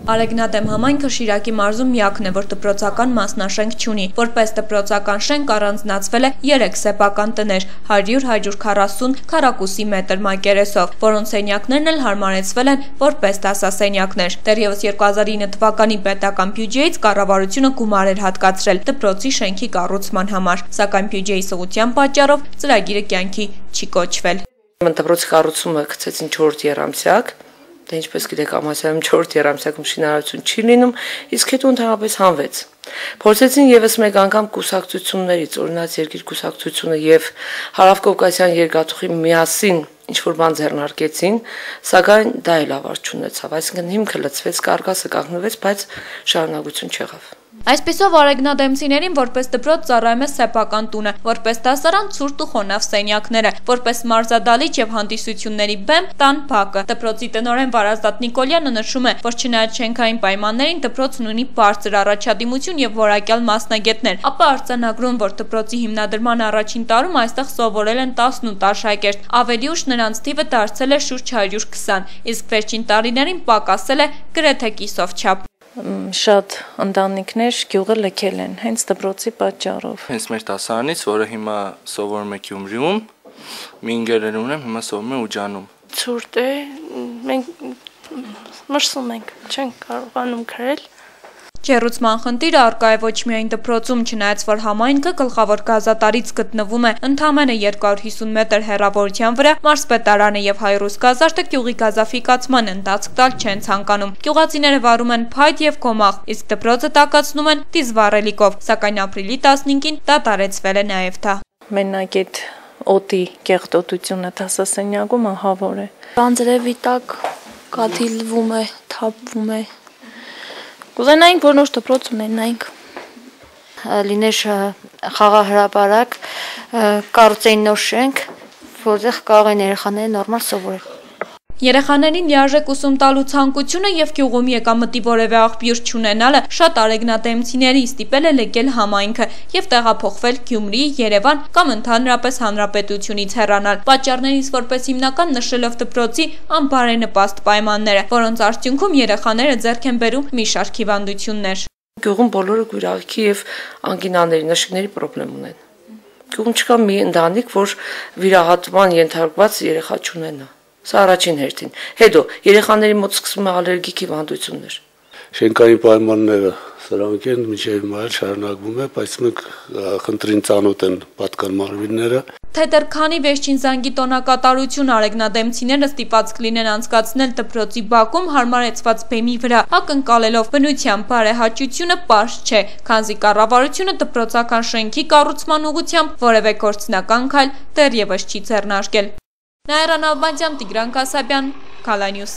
Արեգնադեմ համայնքը Շիրակի մարզում միակն է, որ դպրոցական մասնաշենք չունի, որպես դպրոցական շենք առանձնացվել է 3 սեփական տներ, 100-140 քառակուսի մետր մակերեսով, որոնց սենյակներն էլ հարմարեցվել են որպես դասասենյակներ։ Դեռևս 2009 թվականի պետական բյուջեից կառավարությունը գումար էր հատկացրել դպրոցի շենքի կառուցման համար, սակայն բյուջեի սղության պատճառով ծրագիրը կյանքի չի կոչվել։ Դպրոցի կառուցումը գցեցին 4 եռամսյակ, դե ինչպես գիտեք, Ամասիայում 4 եռամսյակում շինարարություն չի լինում, իսկ հետո ընդհանրապես հանվեց։ Փորձեցին եւս մեկ անգամ կուսակցություններից, օրինակ երկիր կուսակցությունը եւ Հարավկովկասյան երկաթուղի միասին ինչ-որ բան ձեռնարկեցին, սակայն դա էլ ավարտ չունեցավ, այսինքն հիմքը լցվեց, կարգասը կանգնվեց, բայց շարունակություն չեղավ։ Այսպիսով արեգնադեմցիներին որպես դպրոց ծառայում է սեփական տունը, որպես դասարան ցուրտ ու խոնավ սենյակները, որպես մարզադահլիճ եւ հանդիսությունների բեմ տան բակը։ Դպրոցի տնօրեն Վարազդատ Նիկոլյանը նշում է, որ չնայած շենքային պայմաններին դպրոցն ունի բարձր առաջադիմություն եւ որակյալ մասնագետներ, ապա արձանագրում, որ դպրոցի հիմնադրման առաջին տարում այստեղ սովորել են 18 աշակերտ, ավելի ուշ նրանց թիվը դարձել է շուրջ 120, իսկ վերջին տարիներին պակասել է գրեթե կիսով չափ։ Շատ ընտանիքներ գյուղը լքել են հենց դպրոցի պատճառով։ Հենց մեր դասարանից, որը հիմա սովորում է Գյումրիում, մի ընկերներ ունեմ, հիմա սովորում է Ուջանում։ Ցուրտ է, մենք մրսում ենք, չենք կարողանում գրել։ Ջեռուցման խնդիրը առկա է ոչ միայն դպրոցում, չնայած որ համայնքը գլխավոր գազատարից գտնվում է ընդամենը 250 մետր հեռավորության վրա, մարզպետարանը եւ Հայրուս գազարդը գյուղի գազաֆիկացման ընթացք տալ չեն ցանկանում։ Գյուղացիները վարում են փայտ եւ կոմաղ, իսկ դպրոցը տակացնում են դիզվառելիքով, սակայն ապրիլի 15-ին դադարեցվել է նաեւ դա։ Մենակ այդ օդի կեղտոտությունը դասասենյակում ահավոր է։ Բանձրևի տակ կաթիլվում է, թափվում է։ Կուզենայինք որ նոր դպրոց ունենայինք։ Լիներ խաղահրապարակ, կառուցեին նոր շենք, որտեղ կարող են երեխաները նորմալ սովորել։ Երեխաներին լիարժեք ուսում տալու ցանկությունը եւ գյուղում եկամտի որևէ աղբյուր չունենալը շատ արեգնադեմցիների ստիպել է լքել համայնքը եւ տեղափոխվել Գյումրի, Երևան կամ ընդհանրապես հանրապետությունից հեռանալ։ Պատճառներից որպես հիմնական նշելով դպրոցի անբարենպաստ պայմանները, որոնց արդյունքում երեխաները ձեռք են բերում մի շարք հիվանդություններ։ Գյուղում բոլորը գույրակի եւ անգինաների, նշիկների խնդրեմ ունեն։ Գյուղում չկա մի ընտանիք, որ վիրահատման ենթարկված երեխա չունենա։ Սա առաջին հերթին։ Հետո երեխաների մոտ սկսվում է ալերգիկ հիվանդություններ։ Շենքային պայմանները սրանք են մինչև հիմա շարունակվում է, բայց մենք խնդրին ծանոթ են պատկան մարմինները։ Թե դեռ քանի վերջին զանգի տոնակատարություն արեգնադեմցիները ստիպած կլինեն անցկացնել դպրոցի բակում հարմարեցված բեմի վրա, ակնկալելով բնության բարեհաճությունը պարզ չէ, քանզի կառավարությունը դպրոցական շենքի կառուցման ուղղությամբ որևէ գործնական քայլ դեռևս չի ձեռնարկել։ Նաիրա Նալբանդյան, Տիգրան Կասաբյան, Քալանյուս։